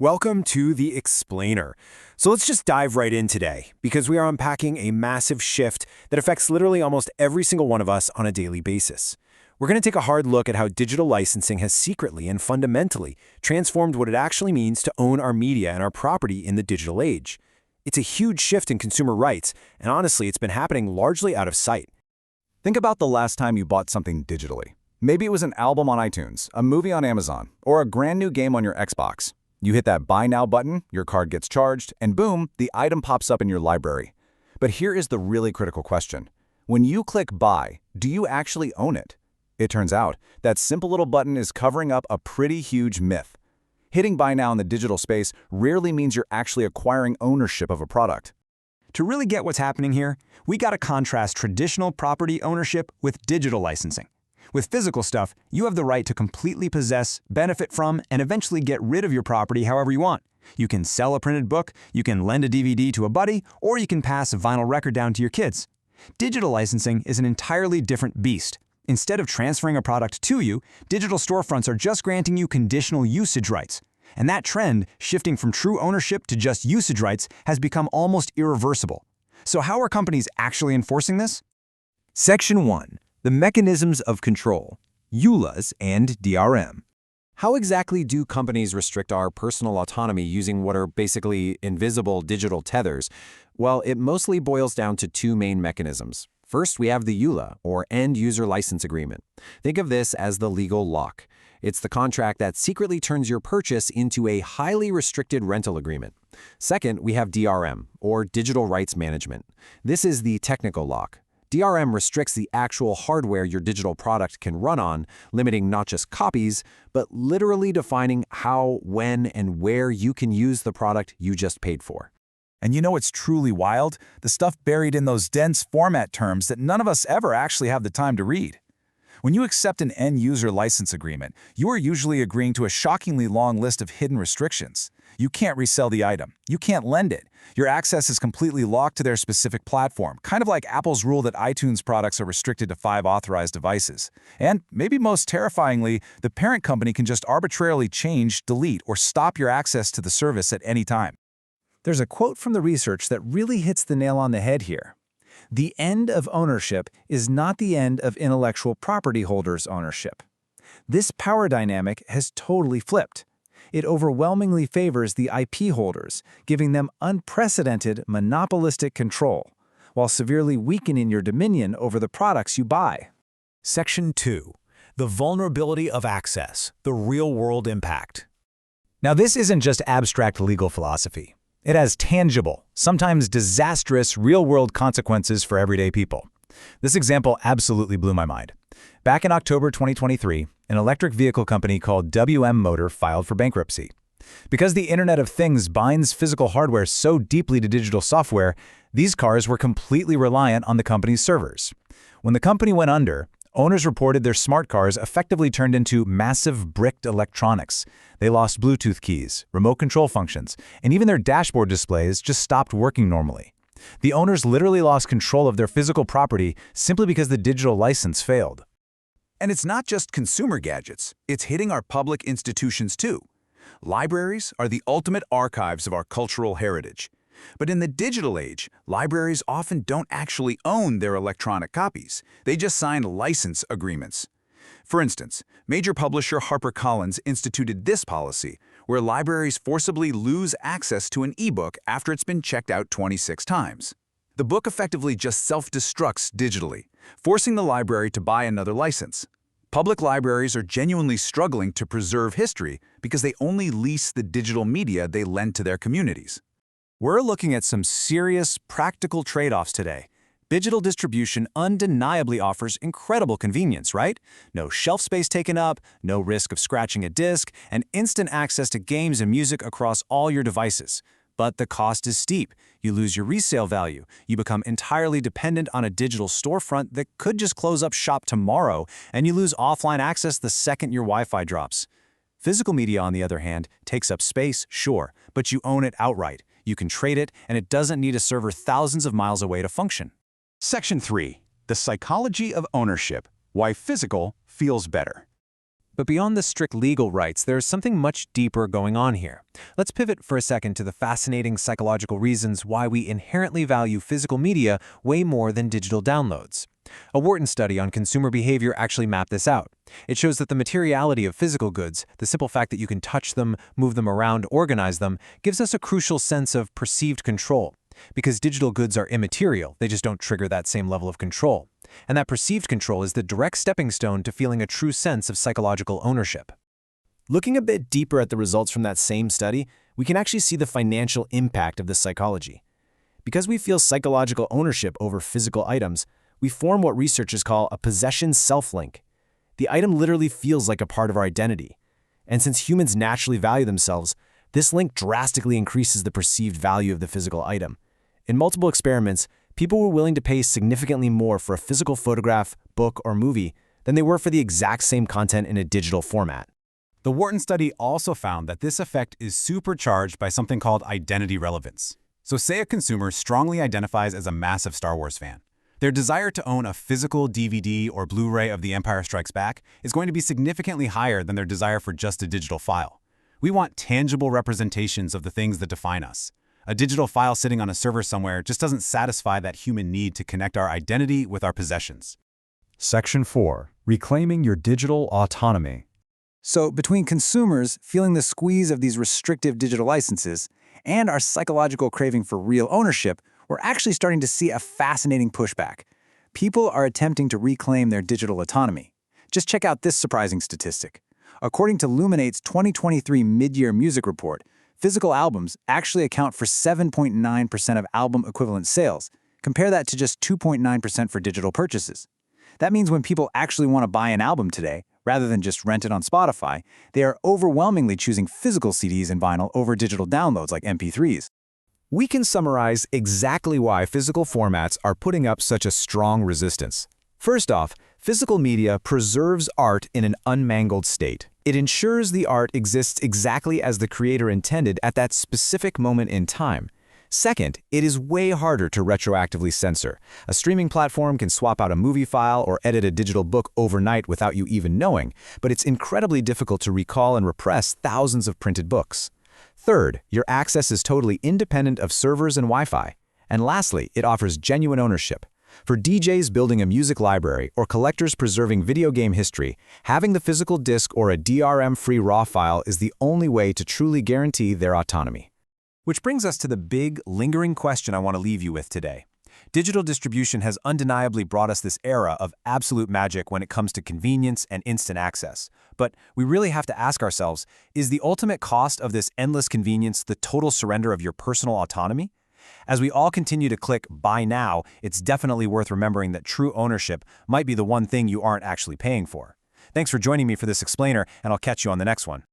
Welcome to The Explainer. So let's just dive right in today, because we are unpacking a massive shift that affects literally almost every single one of us on a daily basis. We're going to take a hard look at how digital licensing has secretly and fundamentally transformed what it actually means to own our media and our property in the digital age. It's a huge shift in consumer rights, and honestly, it's been happening largely out of sight. Think about the last time you bought something digitally. Maybe it was an album on iTunes, a movie on Amazon, or a brand new game on your Xbox. You hit that Buy Now button, your card gets charged, and boom, the item pops up in your library. But here is the really critical question. When you click Buy, do you actually own it? It turns out that simple little button is covering up a pretty huge myth. Hitting Buy Now in the digital space rarely means you're actually acquiring ownership of a product. To really get what's happening here, we gotta contrast traditional property ownership with digital licensing. With physical stuff, you have the right to completely possess, benefit from, and eventually get rid of your property however you want. You can sell a printed book, you can lend a DVD to a buddy, or you can pass a vinyl record down to your kids. Digital licensing is an entirely different beast. Instead of transferring a product to you, digital storefronts are just granting you conditional usage rights. And that trend, shifting from true ownership to just usage rights, has become almost irreversible. So how are companies actually enforcing this? Section 1. The Mechanisms of Control, EULAs and DRM. How exactly do companies restrict our personal autonomy using what are basically invisible digital tethers? Well, it mostly boils down to two main mechanisms. First, we have the EULA, or End User License Agreement. Think of this as the legal lock. It's the contract that secretly turns your purchase into a highly restricted rental agreement. Second, we have DRM, or Digital Rights Management. This is the technical lock. DRM restricts the actual hardware your digital product can run on, limiting not just copies, but literally defining how, when, and where you can use the product you just paid for. And you know what's truly wild? The stuff buried in those dense format terms that none of us ever actually have the time to read. When you accept an end-user license agreement, you are usually agreeing to a shockingly long list of hidden restrictions. You can't resell the item. You can't lend it. Your access is completely locked to their specific platform, kind of like Apple's rule that iTunes products are restricted to 5 authorized devices. And maybe most terrifyingly, the parent company can just arbitrarily change, delete, or stop your access to the service at any time. There's a quote from the research that really hits the nail on the head here. The end of ownership is not the end of intellectual property holders' ownership. This power dynamic has totally flipped. It overwhelmingly favors the IP holders, giving them unprecedented monopolistic control, while severely weakening your dominion over the products you buy. Section 2. The Vulnerability of Access, the Real-World Impact. Now, this isn't just abstract legal philosophy. It has tangible, sometimes disastrous, real-world consequences for everyday people. This example absolutely blew my mind. Back in October 2023, an electric vehicle company called WM Motor filed for bankruptcy. Because the Internet of Things binds physical hardware so deeply to digital software, these cars were completely reliant on the company's servers. When the company went under, owners reported their smart cars effectively turned into massive bricked electronics. They lost Bluetooth keys, remote control functions, and even their dashboard displays just stopped working normally. The owners literally lost control of their physical property simply because the digital license failed. And it's not just consumer gadgets. It's hitting our public institutions too. Libraries are the ultimate archives of our cultural heritage. But in the digital age, libraries often don't actually own their electronic copies. They just sign license agreements. For instance, major publisher HarperCollins instituted this policy, where libraries forcibly lose access to an ebook after it's been checked out 26 times. The book effectively just self-destructs digitally, forcing the library to buy another license. Public libraries are genuinely struggling to preserve history because they only lease the digital media they lend to their communities. We're looking at some serious, practical trade-offs today. Digital distribution undeniably offers incredible convenience, right? No shelf space taken up, no risk of scratching a disc, and instant access to games and music across all your devices. But the cost is steep. You lose your resale value. You become entirely dependent on a digital storefront that could just close up shop tomorrow, and you lose offline access the second your Wi-Fi drops. Physical media, on the other hand, takes up space, sure, but you own it outright. You can trade it, and it doesn't need a server thousands of miles away to function. Section 3. The Psychology of Ownership, Why Physical Feels Better. But beyond the strict legal rights, there's something much deeper going on here. Let's pivot for a second to the fascinating psychological reasons why we inherently value physical media way more than digital downloads. A Wharton study on consumer behavior actually mapped this out. It shows that the materiality of physical goods, the simple fact that you can touch them, move them around, organize them, gives us a crucial sense of perceived control. Because digital goods are immaterial, they just don't trigger that same level of control. And that perceived control is the direct stepping stone to feeling a true sense of psychological ownership. Looking a bit deeper at the results from that same study, we can actually see the financial impact of this psychology. Because we feel psychological ownership over physical items, we form what researchers call a possession self-link. The item literally feels like a part of our identity. And since humans naturally value themselves, this link drastically increases the perceived value of the physical item. In multiple experiments, people were willing to pay significantly more for a physical photograph, book, or movie than they were for the exact same content in a digital format. The Wharton study also found that this effect is supercharged by something called identity relevance. So say a consumer strongly identifies as a massive Star Wars fan. Their desire to own a physical DVD or Blu-ray of The Empire Strikes Back is going to be significantly higher than their desire for just a digital file. We want tangible representations of the things that define us. A digital file sitting on a server somewhere just doesn't satisfy that human need to connect our identity with our possessions. Section 4. Reclaiming your digital autonomy. So between consumers feeling the squeeze of these restrictive digital licenses and our psychological craving for real ownership, we're actually starting to see a fascinating pushback. People are attempting to reclaim their digital autonomy. Just check out this surprising statistic. According to Luminate's 2023 mid-year music report, physical albums actually account for 7.9% of album equivalent sales. Compare that to just 2.9% for digital purchases. That means when people actually want to buy an album today, rather than just rent it on Spotify, they are overwhelmingly choosing physical CDs and vinyl over digital downloads like MP3s. We can summarize exactly why physical formats are putting up such a strong resistance. First off, physical media preserves art in an unmangled state. It ensures the art exists exactly as the creator intended at that specific moment in time. Second, it is way harder to retroactively censor. A streaming platform can swap out a movie file or edit a digital book overnight without you even knowing, but it's incredibly difficult to recall and repress thousands of printed books. Third, your access is totally independent of servers and Wi-Fi. And lastly, it offers genuine ownership. For DJs building a music library or collectors preserving video game history, having the physical disc or a DRM-free RAW file is the only way to truly guarantee their autonomy. Which brings us to the big, lingering question I want to leave you with today. Digital distribution has undeniably brought us this era of absolute magic when it comes to convenience and instant access. But we really have to ask ourselves, is the ultimate cost of this endless convenience the total surrender of your personal autonomy? As we all continue to click buy now, it's definitely worth remembering that true ownership might be the one thing you aren't actually paying for. Thanks for joining me for this explainer, and I'll catch you on the next one.